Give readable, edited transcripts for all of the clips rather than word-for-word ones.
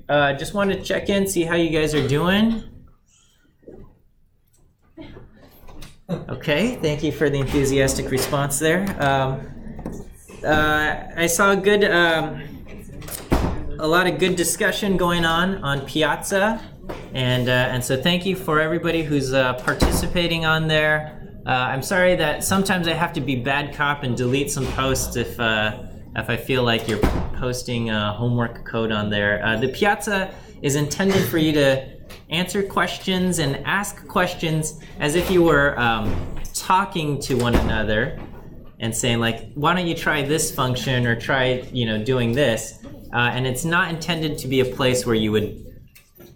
Just wanted to check in, see how you guys are doing. Okay, thank you for the enthusiastic response there. I saw a lot of good discussion going on Piazza, and so thank you for everybody who's participating on there. I'm sorry that sometimes I have to be bad cop and delete some posts if I feel like you're posting homework code on there. The Piazza is intended for you to answer questions and ask questions as if you were talking to one another and saying, like, why don't you try this function or try, doing this. And it's not intended to be a place where you would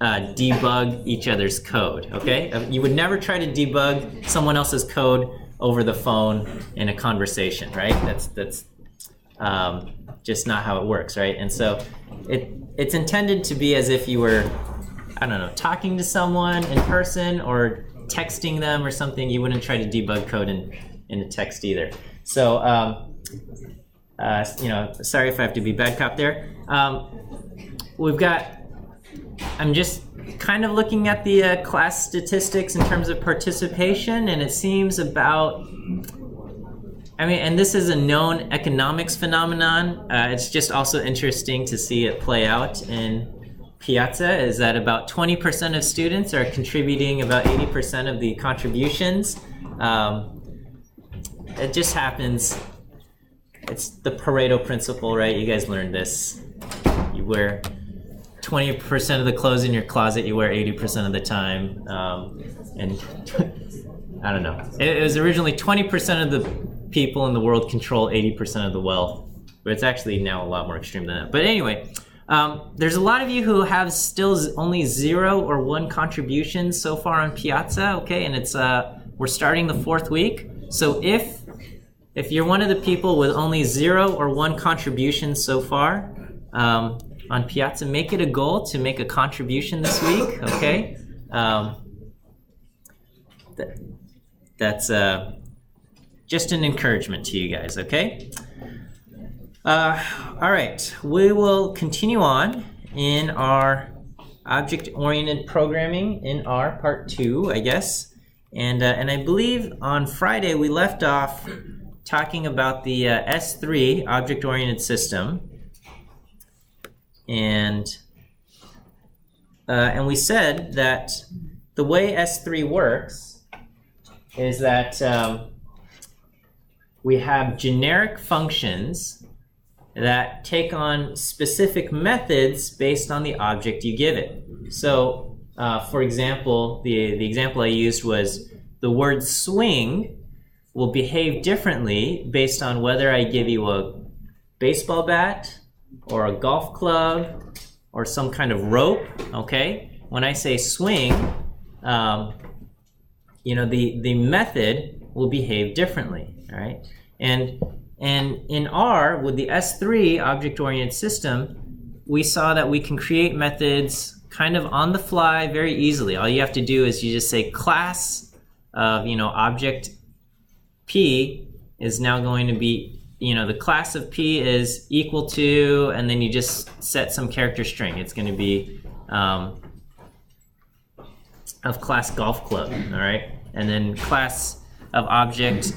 debug each other's code, okay? You would never try to debug someone else's code over the phone in a conversation, right? That's just not how it works, right? And so it's intended to be as if you were, I don't know, talking to someone in person or texting them or something. You wouldn't try to debug code in a text either. So, sorry if I have to be bad cop there. I'm just kind of looking at the class statistics in terms of participation, and it seems about, and this is a known economics phenomenon. It's just also interesting to see it play out in Piazza, is that about 20% of students are contributing about 80% of the contributions. It just happens. It's the Pareto principle, right? You guys learned this. You wear 20% of the clothes in your closet, you wear 80% of the time. And I don't know. It was originally 20% of the people in the world control 80% of the wealth, but it's actually now a lot more extreme than that. But anyway, there's a lot of you who have still only 0 or 1 contributions so far on Piazza, okay? And it's we're starting the 4th week. So if you're one of the people with only 0 or 1 contribution so far on Piazza, make it a goal to make a contribution this week, okay? That's just an encouragement to you guys, okay? All right, we will continue on in our object-oriented programming in our part 2, I guess. And I believe on Friday we left off talking about the S3 object-oriented system, and we said that the way S3 works is that we have generic functions that take on specific methods based on the object you give it. So, for example, the example I used was the word swing will behave differently based on whether I give you a baseball bat or a golf club or some kind of rope, okay? When I say swing, the method will behave differently, all right? And in R, with the S3 object-oriented system, we saw that we can create methods kind of on the fly very easily. All you have to do is you just say class of, object P is now going to be, the class of P is equal to, and then you just set some character string. It's going to be of class golf club, all right? And then class of object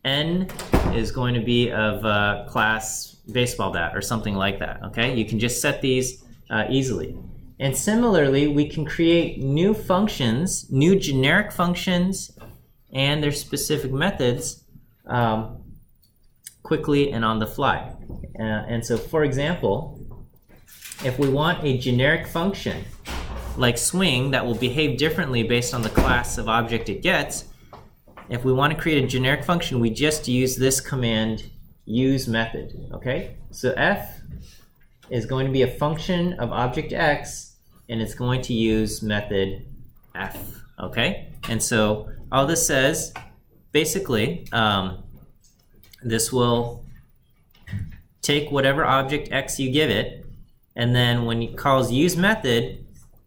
N is going to be of class baseball bat or something like that, okay? You can just set these easily. And similarly, we can create new functions, new generic functions, and their specific methods quickly and on the fly. And so, for example, if we want a generic function like swing that will behave differently based on the class of object it gets, if we want to create a generic function, we just use this command, use method, okay? So f is going to be a function of object x, and it's going to use method f, okay? And so all this says, basically, this will take whatever object x you give it, and then when it calls use method,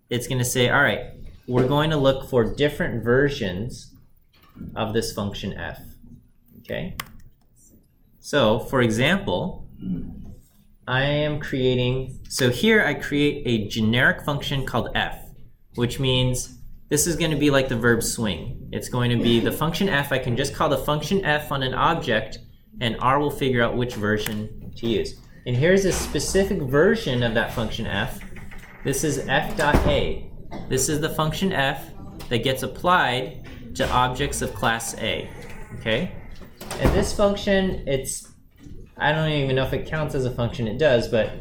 it's going to say, all right, we're going to look for different versions of this function f, okay? So, for example, I am creating, so here I create a generic function called f, which means this is going to be like the verb swing. It's going to be the function f. I can just call the function f on an object, and R will figure out which version to use. And here's a specific version of that function f. This is f.a. This is the function f that gets applied to objects of class A. Okay? And this function, I don't even know if it counts as a function. It does, but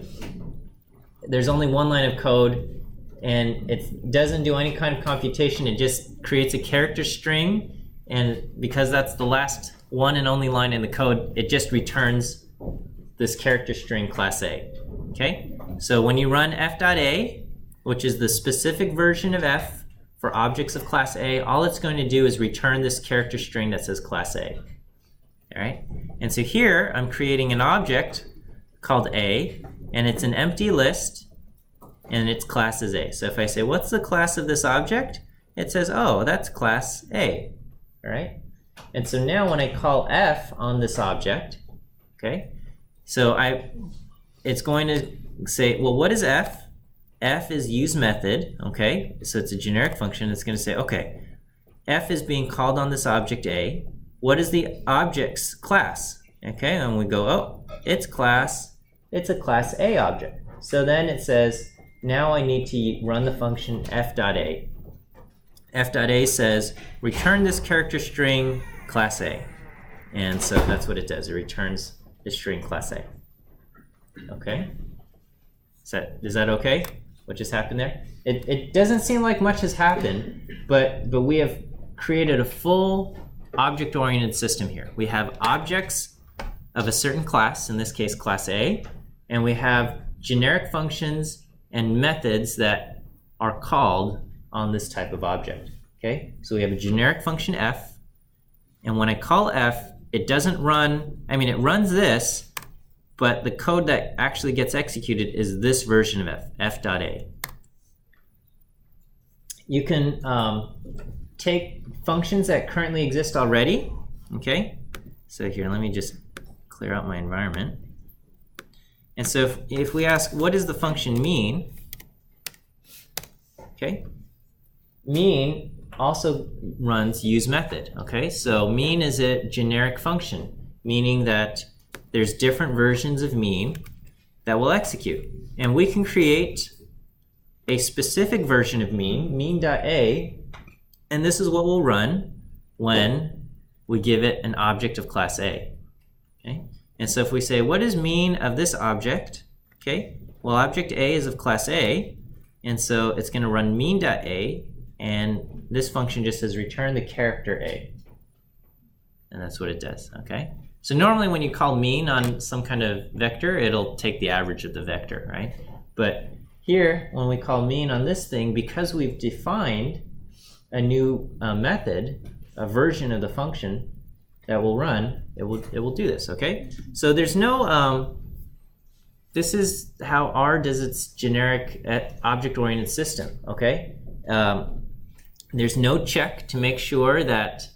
there's only one line of code, and it doesn't do any kind of computation. It just creates a character string, and because that's the last one and only line in the code, it just returns this character string class A. Okay? So when you run f.a, which is the specific version of f for objects of class A, all it's going to do is return this character string that says class A. All right? And so here I'm creating an object called A, and it's an empty list, and its class is A. So if I say, what's the class of this object? It says, oh, that's class A. All right? And so now when I call f on this object, okay, so it's going to say, well, what is f? F is use method, okay? So it's a generic function. It's going to say, okay, f is being called on this object A. What is the object's class? Okay, and we go, oh, it's a class A object. So then it says, now I need to run the function f.a. f.a says, return this character string class A. And so that's what it does. It returns the string class A. Okay? Is that okay? What just happened there? It doesn't seem like much has happened, but we have created a full object-oriented system here. We have objects of a certain class, in this case class A, and we have generic functions and methods that are called on this type of object. Okay? So we have a generic function f, and when I call f, it doesn't run, it runs this, but the code that actually gets executed is this version of f.a. You can take functions that currently exist already, okay? So here, let me just clear out my environment. And so if we ask, what does the function mean? Okay, mean also runs use method, okay? So mean is a generic function, meaning that there's different versions of mean that will execute. And we can create a specific version of mean.a, and this is what will run when we give it an object of class A. Okay? And so if we say, what is mean of this object? Okay, well, object A is of class A, and so it's going to run mean.a, and this function just says return the character A. And that's what it does, okay? So normally when you call mean on some kind of vector, it'll take the average of the vector, right? But here, when we call mean on this thing, because we've defined a new method, a version of the function that will run, it will do this, okay? So there's no, this is how R does its generic object-oriented system, okay? There's no check to make sure that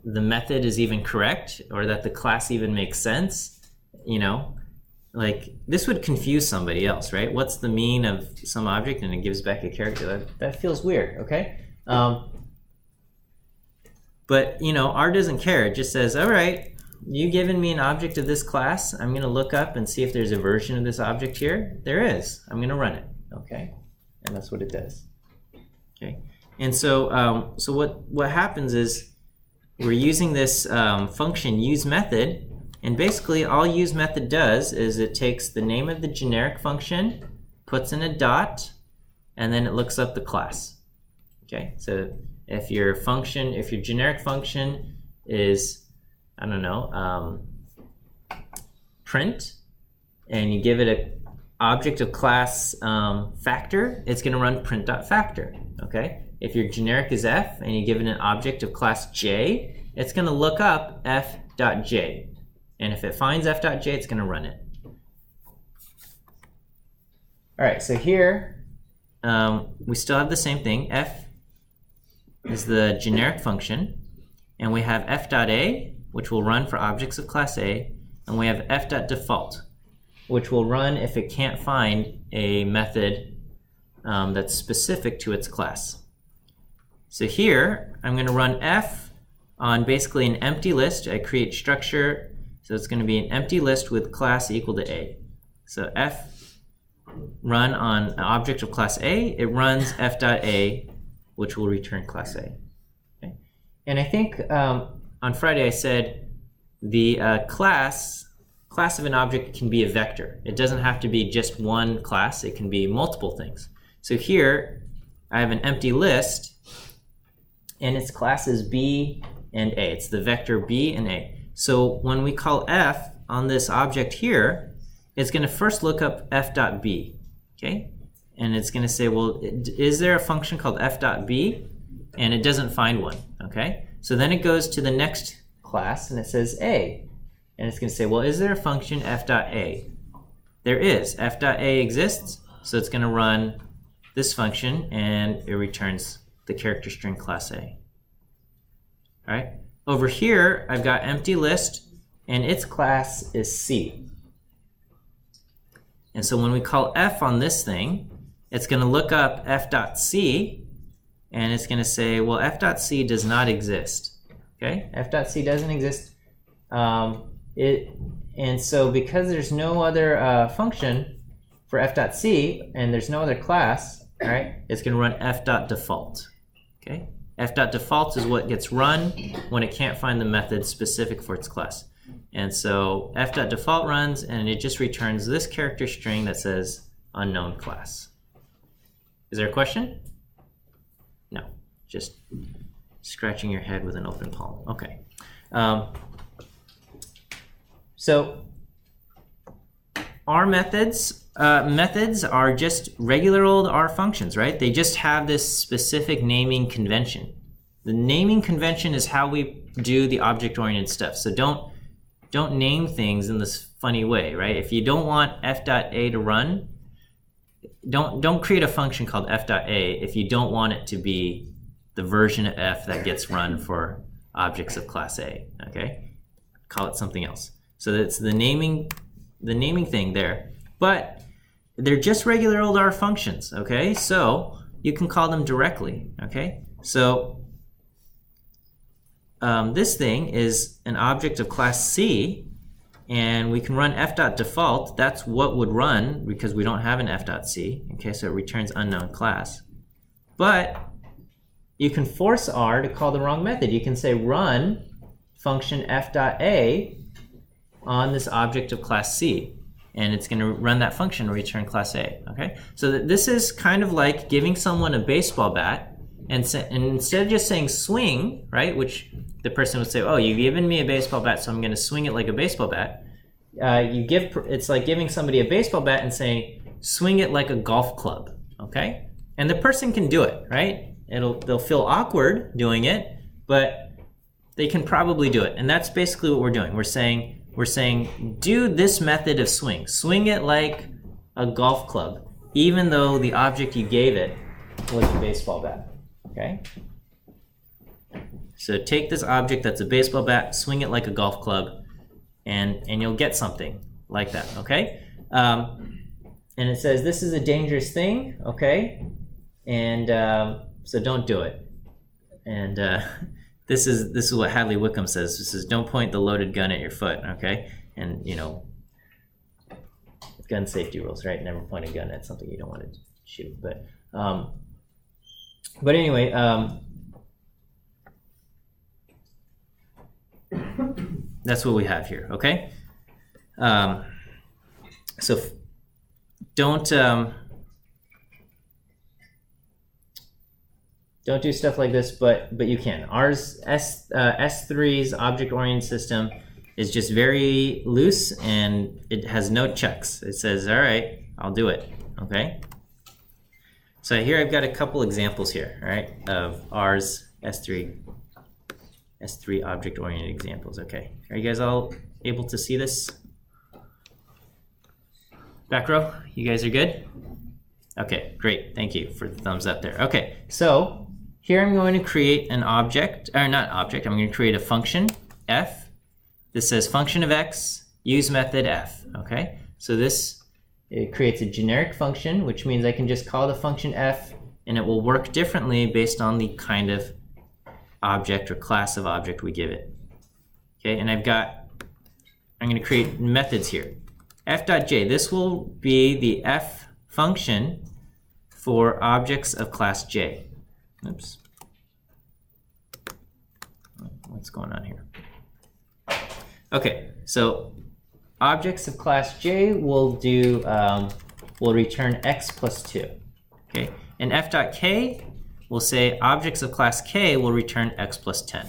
the method is even correct or that the class even makes sense. You know, like this would confuse somebody else, right? What's the mean of some object and it gives back a character? That feels weird, okay? But you know, R doesn't care. It just says, all right, you given me an object of this class. I'm going to look up and see if there's a version of this object here. There is. I'm going to run it, okay? And that's what it does. Okay. And so, so what happens is we're using this function use method, and basically all use method does is it takes the name of the generic function, puts in a dot, and then it looks up the class. Okay, so if your generic function is, I don't know, print, and you give it an object of class factor, it's going to run print.factor. Okay. If your generic is f and you give it an object of class j, it's going to look up f.j. And if it finds f.j, it's going to run it. All right, so here we still have the same thing. F is the generic function, and we have f.a, which will run for objects of class A, and we have f.default. which will run if it can't find a method that's specific to its class. So here, I'm going to run f on basically an empty list. I create structure, so it's going to be an empty list with class equal to a. So f run on an object of class a, it runs f.a, which will return class a. Okay. And I think on Friday I said the class of an object can be a vector. It doesn't have to be just one class, it can be multiple things. So here I have an empty list and its classes b and a. It's the vector b and a. So when we call f on this object here, it's going to first look up f.b, okay? And it's going to say, well, is there a function called f.b? And it doesn't find one, okay? So then it goes to the next class and it says a. And it's going to say, well, is there a function f.a? There is. f.a exists, so it's going to run this function and it returns the character string class A. All right. Over here, I've got empty list, and its class is C. And so when we call f on this thing, it's going to look up f.c, and it's going to say, well, f.c does not exist. Okay, f.c doesn't exist. And so because there's no other function for f.c, and there's no other class, all right, it's going to run f.default. Okay. f.default is what gets run when it can't find the method specific for its class. And so f.default runs and it just returns this character string that says unknown class. Is there a question? No, just scratching your head with an open palm. Okay. So our methods are just regular old R functions, right? They just have this specific naming convention. The naming convention is how we do the object-oriented stuff. So don't name things in this funny way, right? If you don't want f.a to run, don't create a function called f.a if you don't want it to be the version of f that gets run for objects of class A, okay? Call it something else. So that's the naming thing there. But they're just regular old R functions, okay? So you can call them directly, okay? So this thing is an object of class C, and we can run f.default. That's what would run because we don't have an f.c, okay? So it returns unknown class. But you can force R to call the wrong method. You can say run function f.a on this object of class C, and it's going to run that function and return class A, okay? So this is kind of like giving someone a baseball bat, and instead of just saying swing, right, which the person would say, oh, you've given me a baseball bat, so I'm going to swing it like a baseball bat. It's like giving somebody a baseball bat and saying, swing it like a golf club, okay? And the person can do it, right? They'll feel awkward doing it, but they can probably do it. And that's basically what we're doing. We're saying, do this method of swing. Swing it like a golf club, even though the object you gave it was a baseball bat, okay? So take this object that's a baseball bat, swing it like a golf club, and you'll get something like that, okay? And it says this is a dangerous thing, okay? And so don't do it. And this is what Hadley Wickham says. This is don't point the loaded gun at your foot, okay? And you know, gun safety rules, right? Never point a gun at something you don't want to shoot. But anyway, that's what we have here, okay? So don't do stuff like this, but you can. Ours, S3's object-oriented system is just very loose and it has no checks. It says, all right, I'll do it, okay? So here I've got a couple examples here, all right, of R's S3 object-oriented examples, okay? Are you guys all able to see this? Back row, you guys are good? Okay, great, thank you for the thumbs up there. Okay, so here I'm going to create an object, or not object, I'm going to create a function, f. This says function of x, use method f, okay? So it creates a generic function, which means I can just call the function f, and it will work differently based on the kind of object or class of object we give it. Okay, and I'm going to create methods here. f.j, this will be the f function for objects of class j. Oops. What's going on here? Okay, so objects of class j will return x plus 2. Okay, and f.k will say objects of class k will return x plus 10.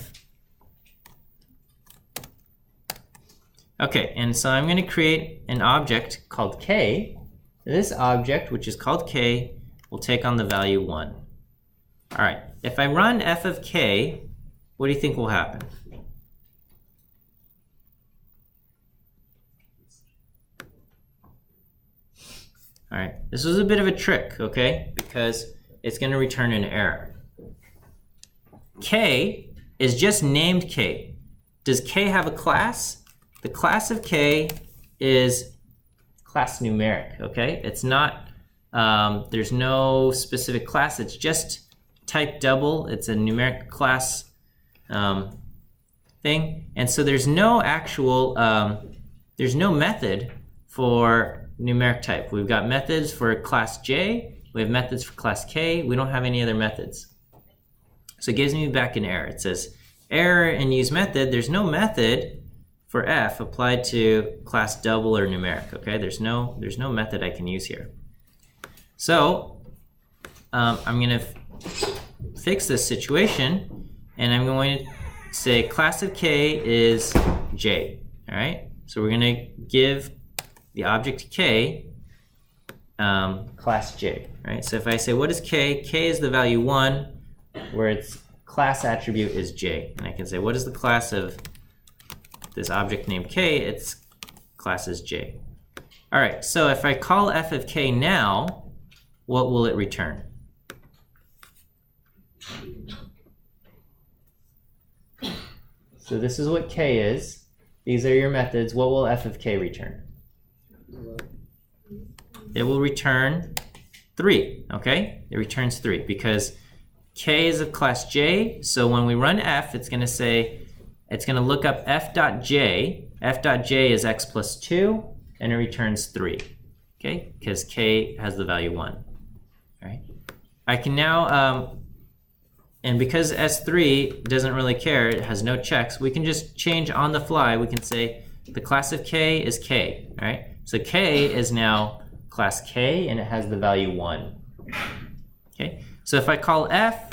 Okay, and so I'm going to create an object called k. This object, which is called k, will take on the value 1. All right, if I run f of k, what do you think will happen? All right, this was a bit of a trick, okay, because it's going to return an error. K is just named k. Does k have a class? The class of k is class numeric, okay? It's not, there's no specific class, it's just type double, it's a numeric class thing. And so there's no actual, there's no method for numeric type. We've got methods for class j, we have methods for class k, we don't have any other methods. So it gives me back an error. It says, error in use method, there's no method for f applied to class double or numeric, okay? There's no method I can use here. So I'm going to fix this situation, and I'm going to say class of k is j, all right? So we're going to give the object k class j, right? So if I say what is k? K is the value 1, where its class attribute is j, and I can say what is the class of this object named k? Its class is j. All right, so if I call f of k now, what will it return? So this is what k is. These are your methods. What will f of k return? It will return 3, okay? It returns 3 because k is of class j, so when we run f, it's going to say, it's going to look up f.j. f.j is x plus 2, and it returns 3, okay? Because k has the value 1, all right? I can now, and because S3 doesn't really care, it has no checks, we can just change on the fly. We can say the class of k is k, all right? So k is now class k, and it has the value 1, okay? So if I call f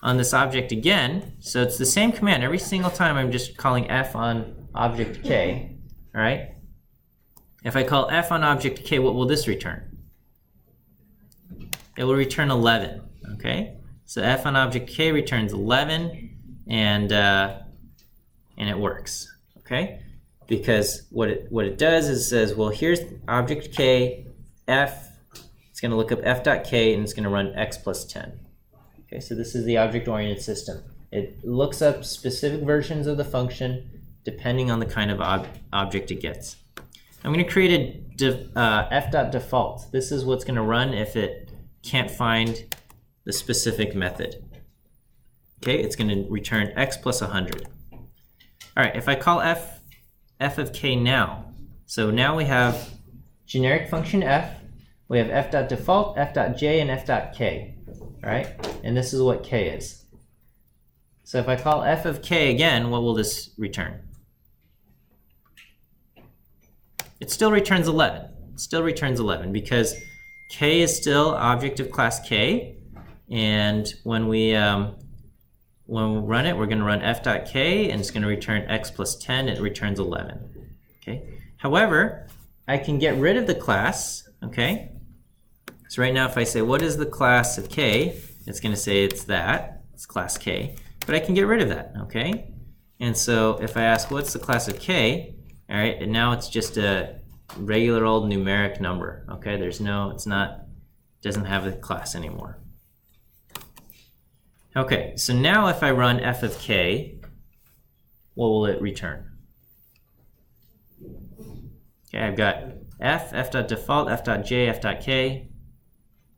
on this object again, so it's the same command. Every single time I'm just calling f on object k, all right? If I call f on object k, what will this return? It will return 11, okay? So f on object k returns 11, and it works, okay? Because what it does is says, well, here's object k, f, it's going to look up f.k, and it's going to run x plus 10. Okay, so this is the object-oriented system. It looks up specific versions of the function depending on the kind of object it gets. I'm going to create a f.default. This is what's going to run if it can't find the specific method. Okay, it's going to return x plus 100. All right, if I call f of k now, so now we have generic function f, we have f.default, f.j, and f.k. All right, and this is what k is. So if I call f of k again, what will this return? It still returns 11. It still returns 11 because k is still object of class k, and when we run it, we're going to run f.k, and it's going to return x plus 10. It returns 11. Okay. However, I can get rid of the class. Okay. So right now, if I say, what is the class of k? It's going to say it's that. It's class k. But I can get rid of that, okay? And so if I ask, what's the class of k? All right, and now it's just a regular old numeric number, okay? Doesn't have a class anymore. Okay, so now if I run f of k, what will it return? Okay, I've got f.default, f.j, f.k.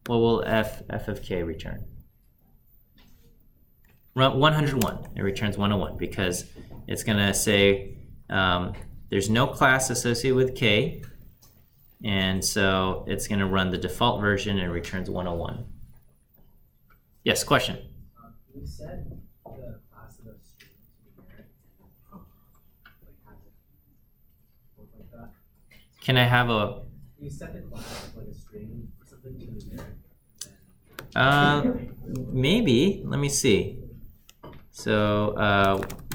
What will f of k return? 101. It returns 101 because it's going to say there's no class associated with k, and so it's going to run the default version and returns 101. Yes, question? Can you set the class of a string to numeric? Like, have it work like that? Can I have a... Can you set the class of like a string or something to numeric? Maybe. Let me see. So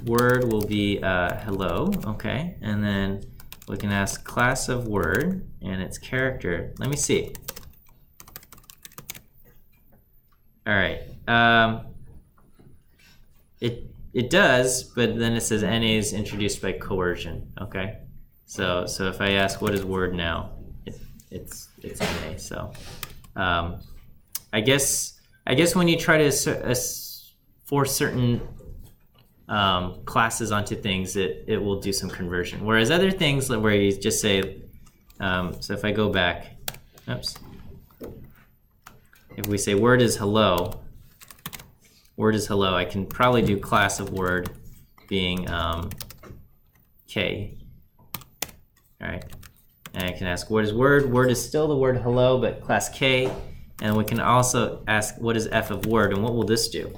word will be hello, okay, and then we can ask class of word and its character. Let me see. All right. It does, but then it says NA is introduced by coercion. Okay. So if I ask what is word now, it's NA. So I guess when you try to force certain classes onto things, it will do some conversion. Whereas other things where you just say, so if I go back, oops. If we say word is hello, I can probably do class of word being k. All right, and I can ask what is word. Word is still the word hello, but class k. And we can also ask what is f of word, and what will this do?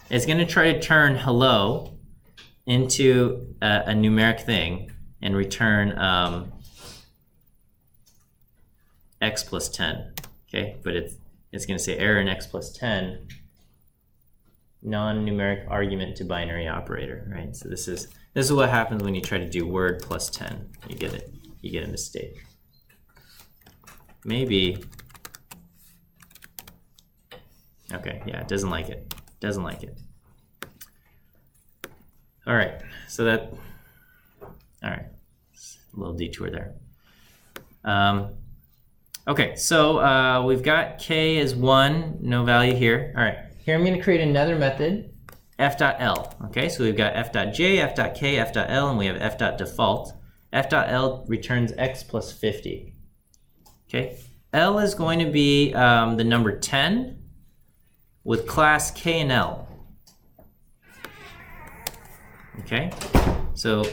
It's going to try to turn hello into a numeric thing and return x plus 10. Okay, but it's going to say error in x plus 10, non-numeric argument to binary operator, right? So this is what happens when you try to do word plus 10. You get a mistake. Maybe. Okay, yeah, it doesn't like it. Doesn't like it. All right, so that. All right, a little detour there. Okay, so we've got k is 1, no value here. All right, here I'm going to create another method, f.l. Okay, so we've got f.j, f.k, f.l, and we have f.default. f.l returns x plus 50. Okay, l is going to be the number 10 with class k and l. Okay, so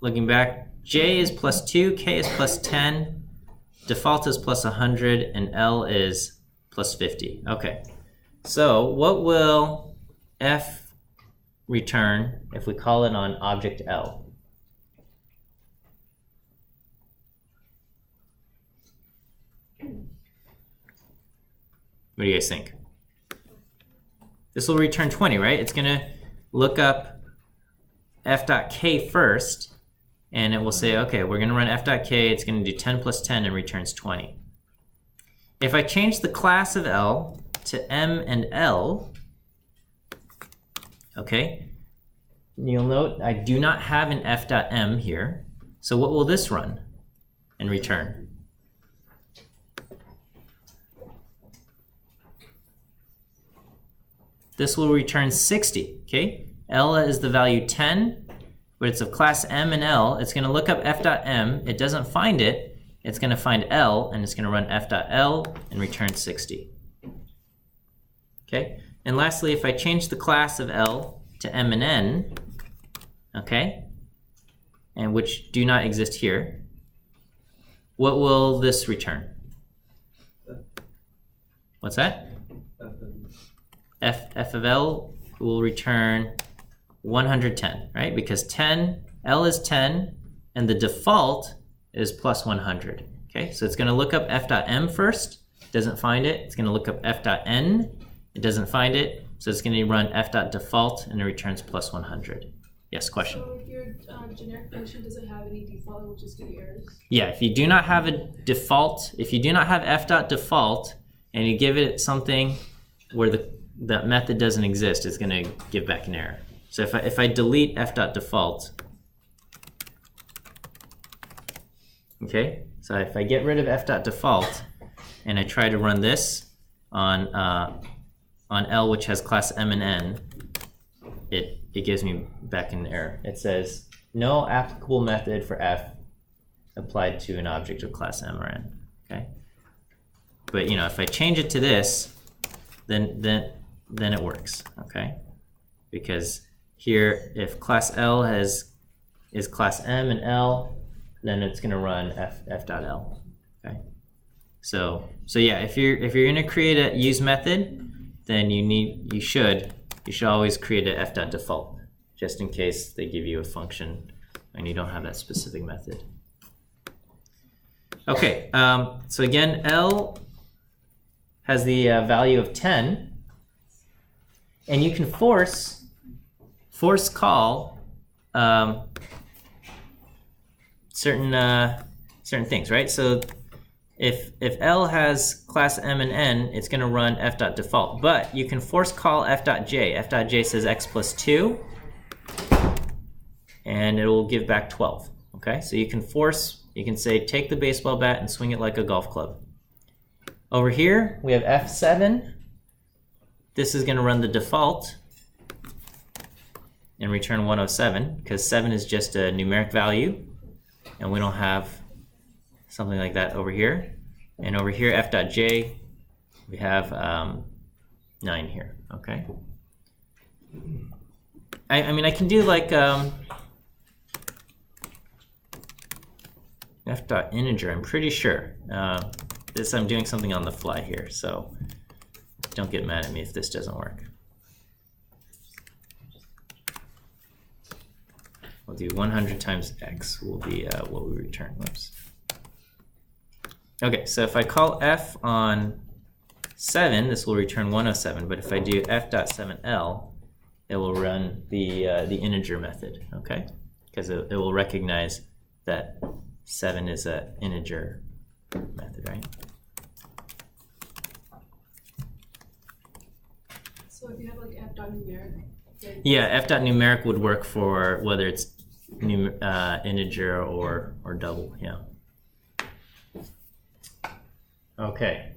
looking back, j is plus 2, k is plus 10. Default is plus 100, and L is plus 50. Okay, so what will F return if we call it on object L? What do you guys think? This will return 20, right? It's going to look up f.k first, and it will say, okay, we're going to run f.k, it's going to do 10 plus 10 and returns 20. If I change the class of L to M and L, okay, you'll note I do not have an f.m here, so what will this run and return? This will return 60, okay? L is the value 10, but it's of class M and L. It's going to look up f.m. It doesn't find it. It's going to find L, and it's going to run f.l and return 60. Okay? And lastly, if I change the class of L to M and N, okay, and which do not exist here, what will this return? What's that? F of L will return 110, right? Because 10, L is 10, and the default is plus 100. Okay, so it's going to look up f.m first, doesn't find it. It's going to look up f.n, it doesn't find it. So it's going to run f.default, and it returns plus 100. Yes, question? So if your generic function doesn't have any default, it will just give you errors? Yeah, if you do not have a default, if you do not have f.default, and you give it something where that method doesn't exist, it's going to give back an error. So if I delete f.default, okay, so if I get rid of f.default and I try to run this on L, which has class M and N, it gives me back an error. It says no applicable method for f applied to an object of class M or N. Okay, but you know, if I change it to this, then it works. Okay, because here, if class L is class M and L, then it's going to run f dot L. Okay, so yeah, if you're going to create a use method, then you should always create a f dot default, just in case they give you a function and you don't have that specific method. Okay, so again, L has the value of 10, and you can force call certain things, right? So if L has class M and N, it's going to run f dot default, but you can force call f dot j. F dot j says x plus 2, and it will give back 12. Okay, so you can say take the baseball bat and swing it like a golf club. Over here we have f7. This is going to run the default and return 107, because 7 is just a numeric value, and we don't have something like that over here. And over here, f.j, we have 9 here. Okay. I mean, I can do like f.integer. I'm pretty sure. I'm doing something on the fly here, so don't get mad at me if this doesn't work. We'll do 100 times x will be what we return. Whoops. Okay, so if I call f on 7, this will return 107. But if I do f.7l, it will run the integer method. Okay, because it will recognize that 7 is an integer method, right? So if you have like f.numeric. Yeah, f.numeric would work for whether it's integer or double. Yeah. Okay.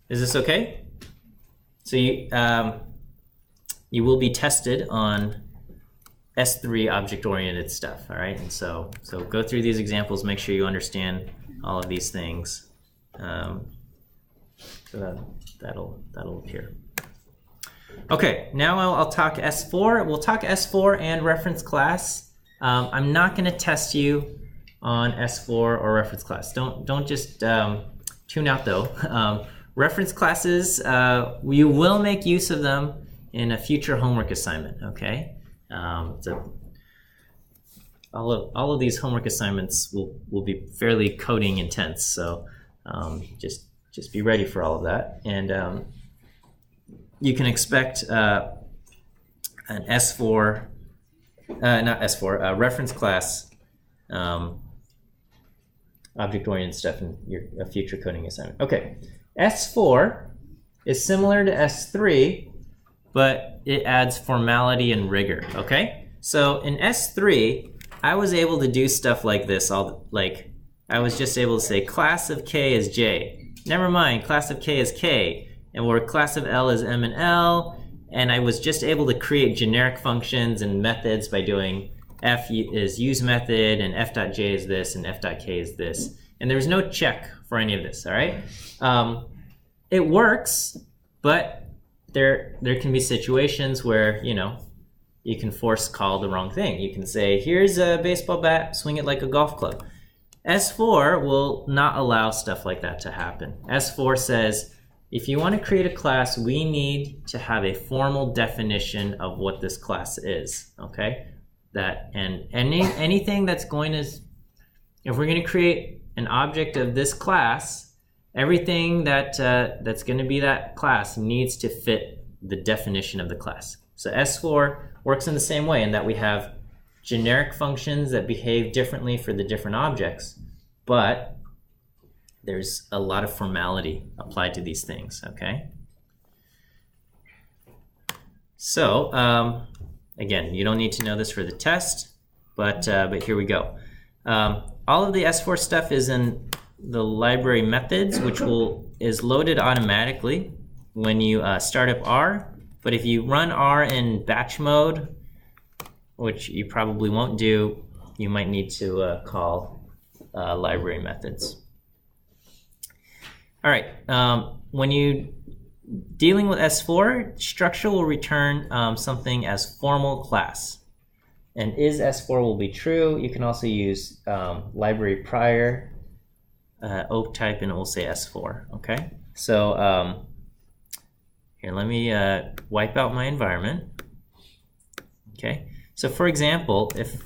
Is this okay? So you will be tested on S3 object-oriented stuff. All right, and so go through these examples. Make sure you understand all of these things. So that'll appear. Okay, now I'll talk S4. We'll talk S4 and reference class. I'm not going to test you on S4 or reference class. Don't just tune out though. Reference classes, you will make use of them in a future homework assignment. Okay, so all of these homework assignments will be fairly coding intense. So just be ready for all of that, and you can expect an S4, not S4, reference class object-oriented stuff in a future coding assignment. Okay, S4 is similar to S3, but it adds formality and rigor. Okay, so in S3, I was able to do stuff like this. I was just able to say class of K is J. Never mind, class of K is K. And where class of L is M and L, and I was just able to create generic functions and methods by doing f is use method, and f.j is this, and f.k is this. And there's no check for any of this, all right? It works, but there can be situations where, you can force call the wrong thing. You can say, here's a baseball bat, swing it like a golf club. S4 will not allow stuff like that to happen. S4 says, if you want to create a class, we need to have a formal definition of what this class is, okay? And anything that's going to, if we're going to create an object of this class, everything that's going to be that class needs to fit the definition of the class. So S4 works in the same way in that we have generic functions that behave differently for the different objects, but there's a lot of formality applied to these things, okay? So, again, you don't need to know this for the test, but here we go. All of the S4 stuff is in the library methods, which is loaded automatically when you start up R. But if you run R in batch mode, which you probably won't do, you might need to call library methods. All right, when you dealing with S4, structure will return something as formal class. And is S4 will be true. You can also use library prior, oak type, and it will say S4, okay? So here, let me wipe out my environment. Okay, so for example, if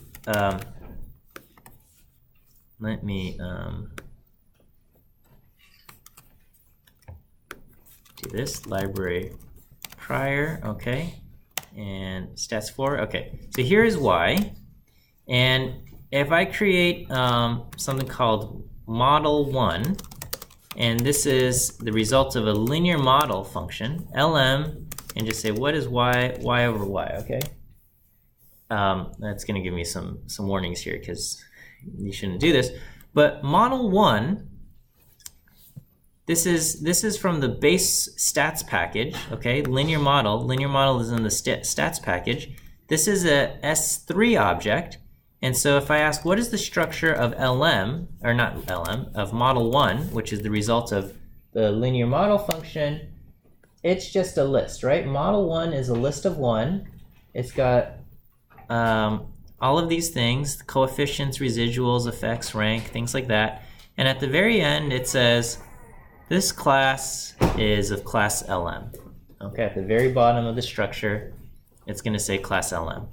let me do this, library prior, okay, and stats4, okay. So here's why, and if I create something called model1, and this is the result of a linear model function, lm, and just say what is y over y, okay? That's going to give me some warnings here because you shouldn't do this. But model1, this is from the base stats package, okay? Linear model is in the stats package. This is a S3 object, and so if I ask what is the structure of LM, or not LM, of model1, which is the result of the linear model function, it's just a list, right? Model1 is a list of 1. It's got all of these things, coefficients, residuals, effects, rank, things like that. And at the very end, it says, this class is of class LM. Okay, at the very bottom of the structure, it's going to say class LM.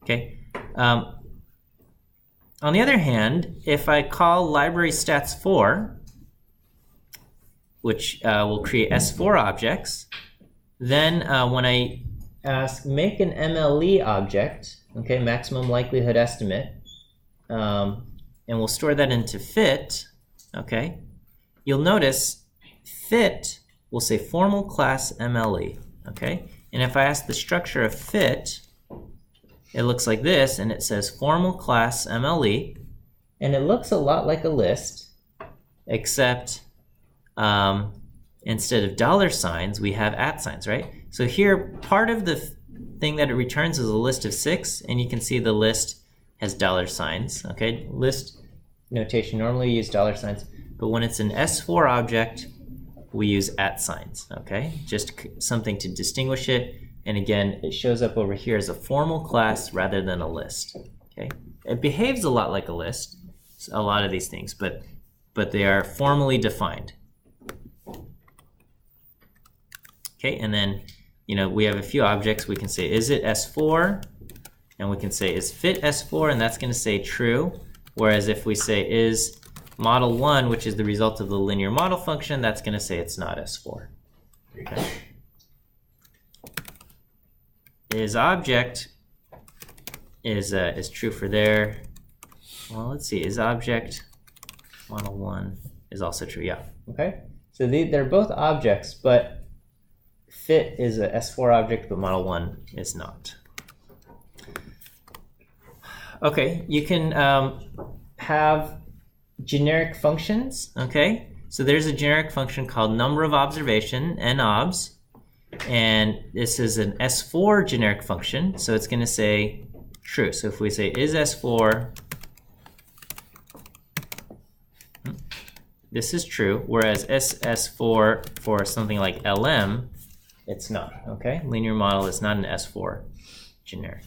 Okay. On the other hand, if I call library stats4, which will create S4 objects, then when I ask make an MLE object, okay, maximum likelihood estimate, and we'll store that into fit, okay, you'll notice fit will say formal class MLE, okay, and if I ask the structure of fit, it looks like this, and it says formal class MLE, and it looks a lot like a list, except instead of $signs, we have @signs, right? So here, part of the thing that it returns is a list of 6, and you can see the list has $signs, okay? List notation, normally we use $signs, but when it's an S4 object, we use @signs, okay? Just something to distinguish it, and again, it shows up over here as a formal class rather than a list, okay? It behaves a lot like a list, a lot of these things, but they are formally defined. Okay, and then, you know, we have a few objects. We can say, is it S4? And we can say, is fit S4? And that's going to say true. Whereas if we say, is model1, which is the result of the linear model function, that's going to say it's not S4. Okay. Is object is true for there. Well, let's see. Is object model1 is also true. Yeah. Okay. So they're both objects, but fit is a S4 object, but model1 is not. Okay, you can have generic functions, okay? So there's a generic function called number of observation, nobs, and this is an S4 generic function, so it's going to say true. So if we say is S4, this is true, whereas SS4 for something like LM, it's not, okay? Linear model is not an S4 generic,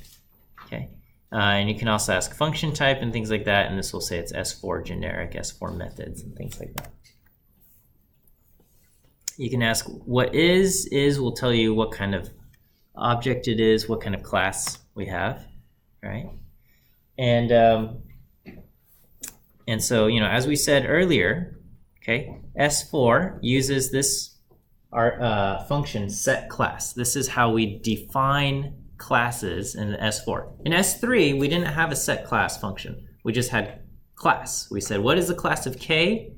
okay? And you can also ask function type and things like that, and this will say it's S4 generic, S4 methods, and things like that. You can ask what is will tell you what kind of object it is, what kind of class we have, right? And so, you know, as we said earlier, okay, S4 uses this our function set class. This is how we define classes in S4. In S3, we didn't have a set class function. We just had class. We said, what is the class of K?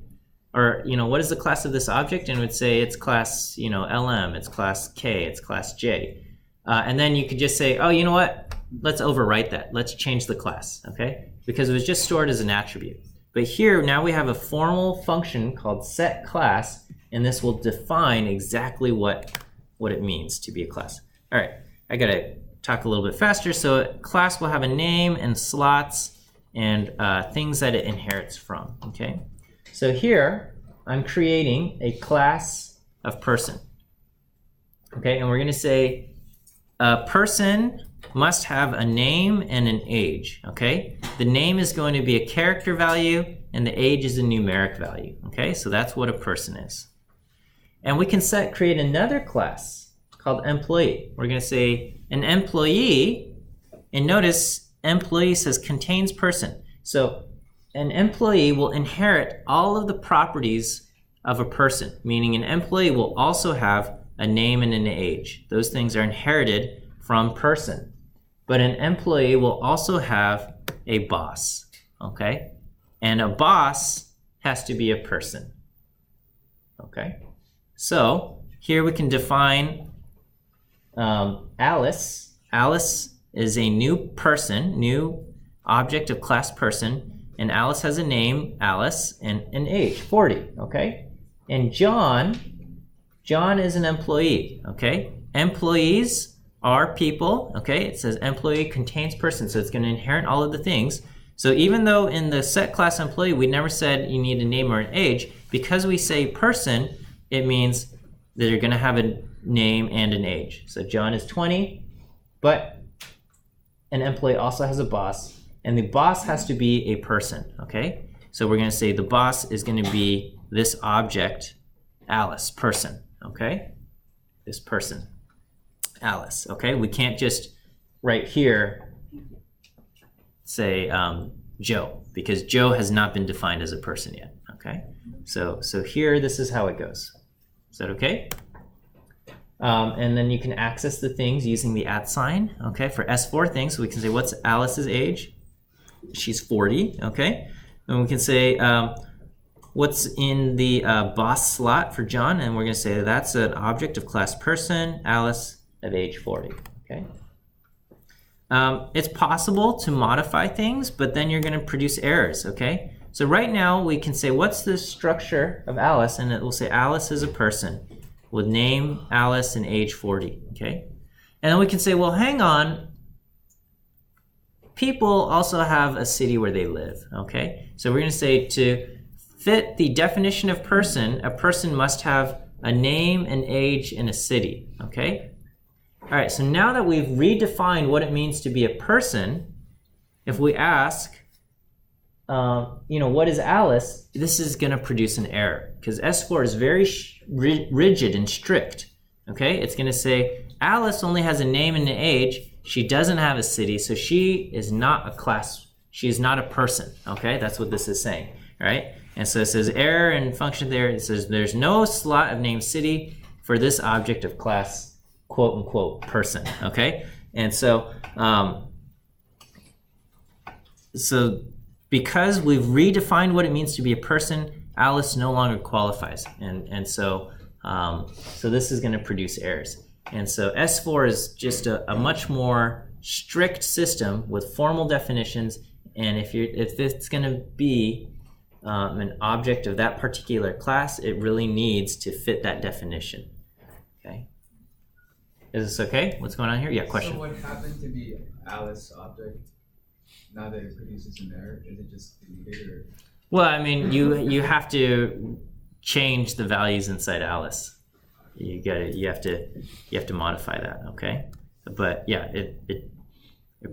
Or, you know, what is the class of this object? And it would say it's class, you know, LM, it's class K, it's class J. And then you could just say, oh, you know what? Let's overwrite that. Let's change the class, okay? Because it was just stored as an attribute. But here, now we have a formal function called set class, and this will define exactly what it means to be a class. All right, I gotta talk a little bit faster. So a class will have a name and slots and things that it inherits from, okay? So here, I'm creating a class of person, okay? And we're gonna say a person must have a name and an age, okay? The name is going to be a character value and the age is a numeric value, okay? So that's what a person is. And we can create another class called employee. We're gonna say an employee, and notice employee says contains person. So an employee will inherit all of the properties of a person, meaning an employee will also have a name and an age. Those things are inherited from person. But an employee will also have a boss, okay? And a boss has to be a person, okay? So here we can define Alice. Alice is a new person, new object of class person, and Alice has a name, Alice, and an age, 40, okay? And John is an employee, okay? Employees are people, okay? It says employee contains person, so it's going to inherit all of the things. So even though in the set class employee, we never said you need a name or an age, because we say person, it means that you're going to have a name and an age. So John is 20, but an employee also has a boss, and the boss has to be a person, okay? So we're going to say the boss is going to be this object, Alice, person, okay? This person, Alice, okay? We can't just right here say Joe, because Joe has not been defined as a person yet, okay? So here, this is how it goes. Is that okay? And then you can access the things using the @ sign, okay? For S4 things, so we can say, what's Alice's age? She's 40, okay? And we can say, what's in the boss slot for John? And we're gonna say that's an object of class person, Alice of age 40, okay? It's possible to modify things, but then you're gonna produce errors, okay? So right now we can say, what's the structure of Alice? And it will say Alice is a person with name Alice and age 40, okay? And then we can say, well, hang on, people also have a city where they live, okay? So we're gonna say to fit the definition of person, a person must have a name, an age, and a city, okay? All right, so now that we've redefined what it means to be a person, if we ask, what is Alice? This is going to produce an error because S4 is very rigid and strict, okay? It's going to say Alice only has a name and an age. She doesn't have a city, so she is not a class. She is not a person, okay? That's what this is saying, right? And so it says error and function there. It says there's no slot of name city for this object of class, quote unquote, person, okay? And so, because we've redefined what it means to be a person, Alice no longer qualifies. And so this is gonna produce errors. And so S4 is just a much more strict system with formal definitions. And if it's gonna be an object of that particular class, it really needs to fit that definition, okay? Is this okay? What's going on here? Yeah, question. So what happened to the Alice object? Now that it produces an error, is it just deleted or? Well, I mean, you have to change the values inside Alice. You have to modify that, okay? But yeah, it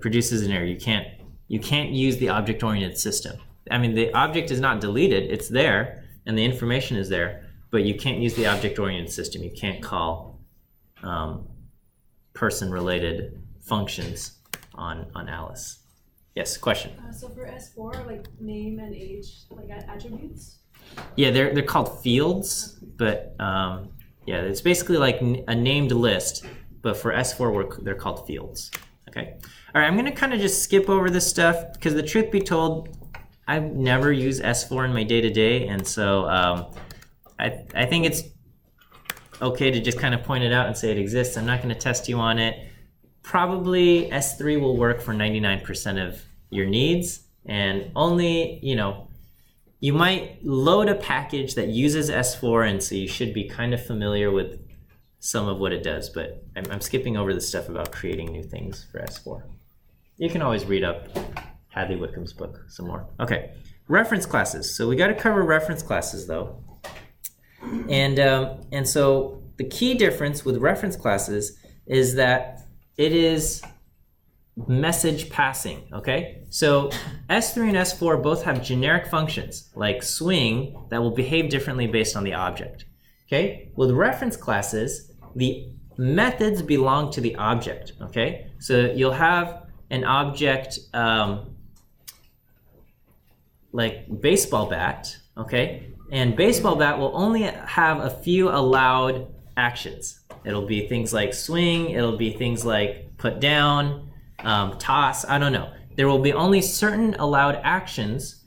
produces an error. You can't use the object-oriented system. I mean, the object is not deleted; it's there, and the information is there. But you can't use the object-oriented system. You can't call person-related functions on Alice. Yes, question. So for S4, like name and age, like attributes? Yeah, they're called fields, but yeah, it's basically like a named list, but for S4 they're called fields. Okay. All right, I'm gonna kind of just skip over this stuff because the truth be told, I never use S4 in my day-to-day, and so I think it's okay to just kind of point it out and say it exists. I'm not gonna test you on it. Probably S3 will work for 99% of your needs, and only, you might load a package that uses S4, and so you should be kind of familiar with some of what it does, but I'm skipping over the stuff about creating new things for S4. You can always read up Hadley Wickham's book some more. Okay, reference classes. So we got to cover reference classes though. And so the key difference with reference classes is that it is message passing, okay? So S3 and S4 both have generic functions like swing that will behave differently based on the object, okay? With reference classes, the methods belong to the object, okay? So you'll have an object like baseball bat, okay? And baseball bat will only have a few allowed actions. It'll be things like swing, it'll be things like put down, toss, I don't know. There will be only certain allowed actions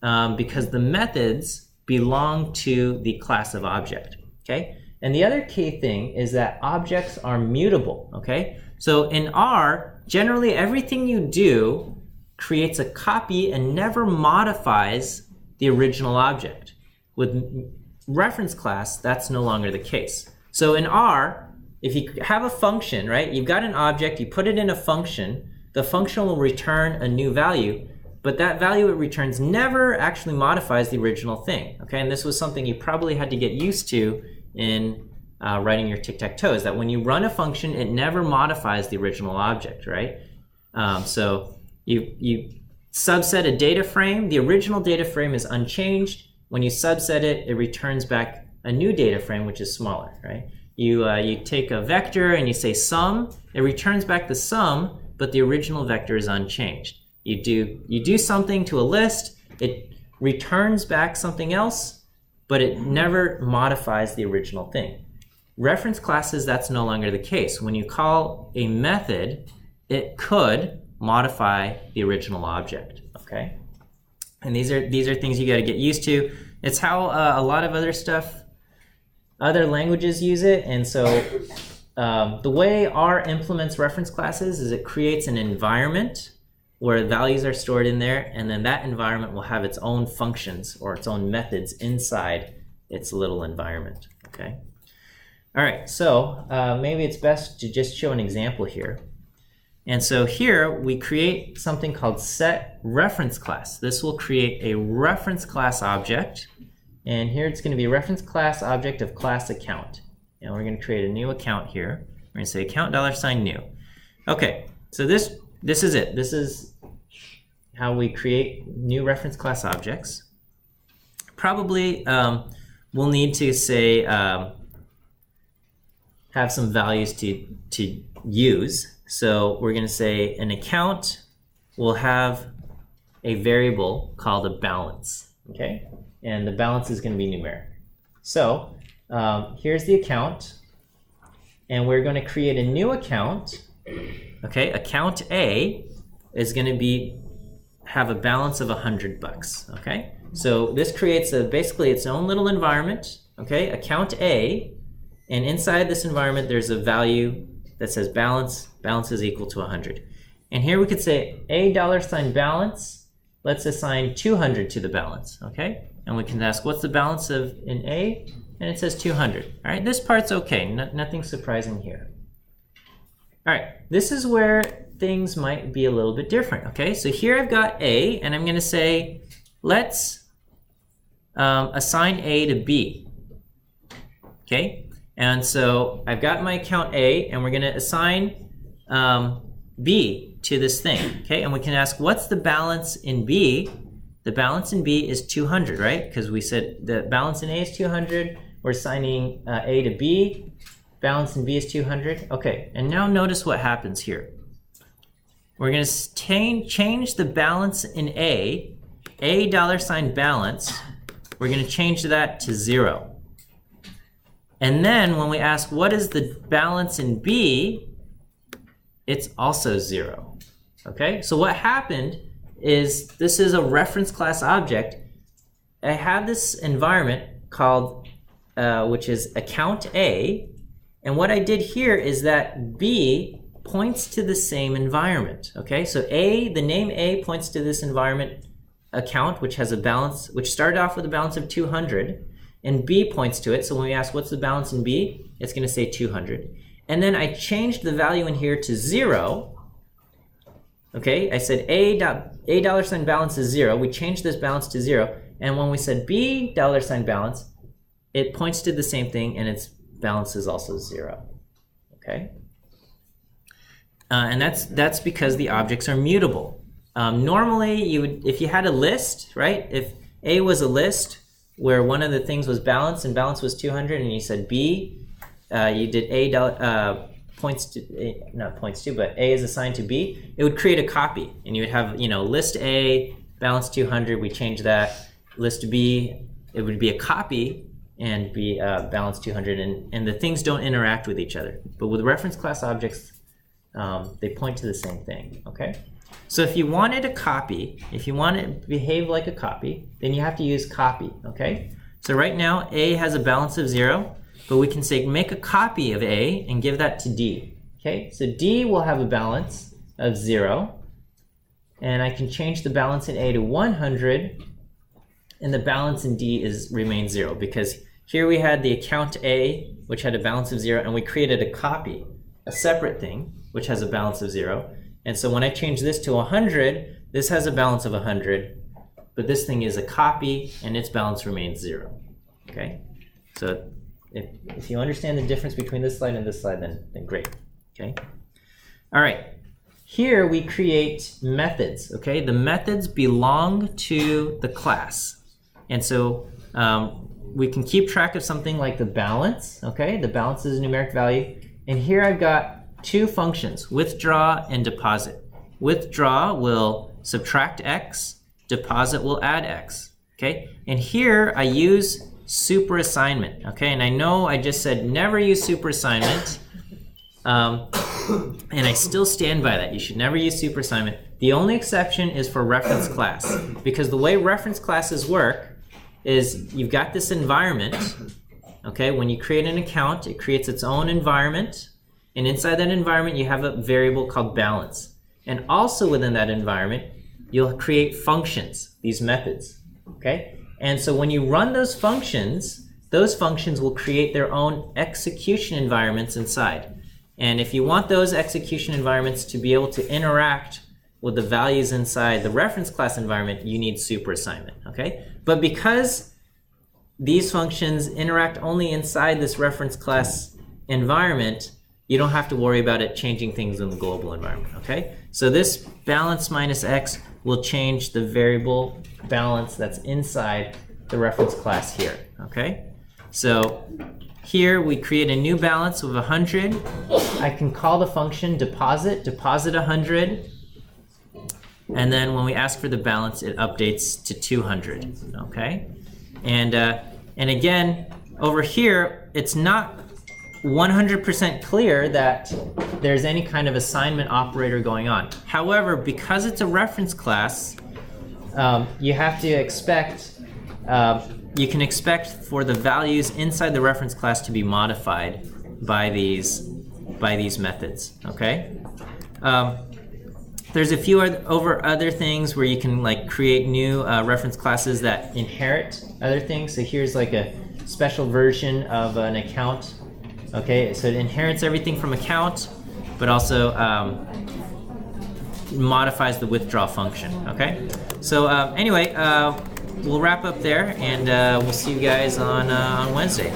because the methods belong to the class of object, okay? And the other key thing is that objects are mutable, okay? So in R, generally everything you do creates a copy and never modifies the original object. With reference class, that's no longer the case. So in R, if you have a function, right, you've got an object, you put it in a function, the function will return a new value, but that value it returns never actually modifies the original thing, okay? And this was something you probably had to get used to in writing your tic-tac-toe, is that when you run a function, it never modifies the original object, right? So you subset a data frame, the original data frame is unchanged. When you subset it, it returns back a new data frame, which is smaller, right? You take a vector and you say sum, it returns back the sum, but the original vector is unchanged. You do something to a list, it returns back something else, but it never modifies the original thing. Reference classes, that's no longer the case. When you call a method, it could modify the original object, okay? And these are things you got to get used to. It's how a lot of other languages use it. And so the way R implements reference classes is it creates an environment where values are stored in there, and then that environment will have its own functions or its own methods inside its little environment, okay? All right, so maybe it's best to just show an example here. And so here we create something called set reference class. This will create a reference class object. And here it's going to be a reference class object of class account. And we're going to create a new account here. We're going to say account $new. Okay, so this is it. This is how we create new reference class objects. Probably we'll need to say have some values to use. So we're going to say an account will have a variable called a balance, okay? And the balance is going to be numeric. So here's the account, and we're going to create a new account, okay? Account A is going to have a balance of $100, okay? So this creates basically its own little environment, okay? Account A, and inside this environment there's a value that says balance is equal to 100. And here we could say a $balance, let's assign 200 to the balance, okay? And we can ask what's the balance in A, and it says 200. All right, this part's okay, nothing surprising here. All right, this is where things might be a little bit different, okay? So here I've got A, and I'm gonna say, let's assign A to B, okay? And so I've got my account A, and we're going to assign B to this thing, okay? And we can ask, what's the balance in B? The balance in B is 200, right? Because we said the balance in A is 200. We're assigning A to B. Balance in B is 200. Okay, and now notice what happens here. We're going to change the balance in A $balance. We're going to change that to 0. And then when we ask what is the balance in B, it's also 0. Okay, so what happened is this is a reference class object. I have this environment called, which is account A, and what I did here is that B points to the same environment. Okay, so A, the name A points to this environment account, which has a balance, which started off with a balance of 200. and B points to it. So when we ask what's the balance in B, it's going to say 200. And then I changed the value in here to 0. Okay, I said A dollar sign balance is 0. We changed this balance to 0. And when we said B dollar sign balance, it points to the same thing, and its balance is also 0. Okay, and that's because the objects are mutable. Normally, you would, if you had a list, right? If A was a list where one of the things was balance and balance was 200, and you said B, you did A points to, not points to, but A is assigned to B, it would create a copy, and you would have, you know, list A, balance 200, we change that. List B, it would be a copy and be balance 200, and the things don't interact with each other. But with reference class objects, they point to the same thing, okay? So if you wanted a copy, if you want it to behave like a copy, then you have to use copy, okay? So right now, A has a balance of 0, but we can say make a copy of A and give that to D, okay? So D will have a balance of 0, and I can change the balance in A to 100, and the balance in D remains 0, because here we had the account A, which had a balance of 0, and we created a copy, a separate thing, which has a balance of 0. And so when I change this to 100, this has a balance of 100, but this thing is a copy, and its balance remains 0. Okay? So if you understand the difference between this slide and this slide, then great. Okay? All right. Here we create methods. Okay? The methods belong to the class. And so we can keep track of something like the balance. Okay? The balance is a numeric value. And here I've got two functions, withdraw and deposit. Withdraw will subtract x, deposit will add x, okay? And here I use super assignment, okay? And I know I just said never use super assignment, and I still stand by that. You should never use super assignment. The only exception is for reference class, because the way reference classes work is you've got this environment, okay? When you create an account, it creates its own environment, and inside that environment, you have a variable called balance. And also within that environment, you'll create functions, these methods, okay? And so when you run those functions will create their own execution environments inside. And if you want those execution environments to be able to interact with the values inside the reference class environment, you need super assignment, okay? But because these functions interact only inside this reference class environment, you don't have to worry about it changing things in the global environment, okay? So this balance minus x will change the variable balance that's inside the reference class here, okay? So here we create a new balance of 100. I can call the function deposit 100, and then when we ask for the balance, it updates to 200, okay? And again, over here, it's not 100% clear that there's any kind of assignment operator going on. However, because it's a reference class, you have to expect, you can expect for the values inside the reference class to be modified by these methods, okay? There's a few other things where you can like create new reference classes that inherit other things. So here's like a special version of an account. Okay, so it inherits everything from account, but also modifies the withdraw function, okay? So anyway, we'll wrap up there, and we'll see you guys on Wednesday.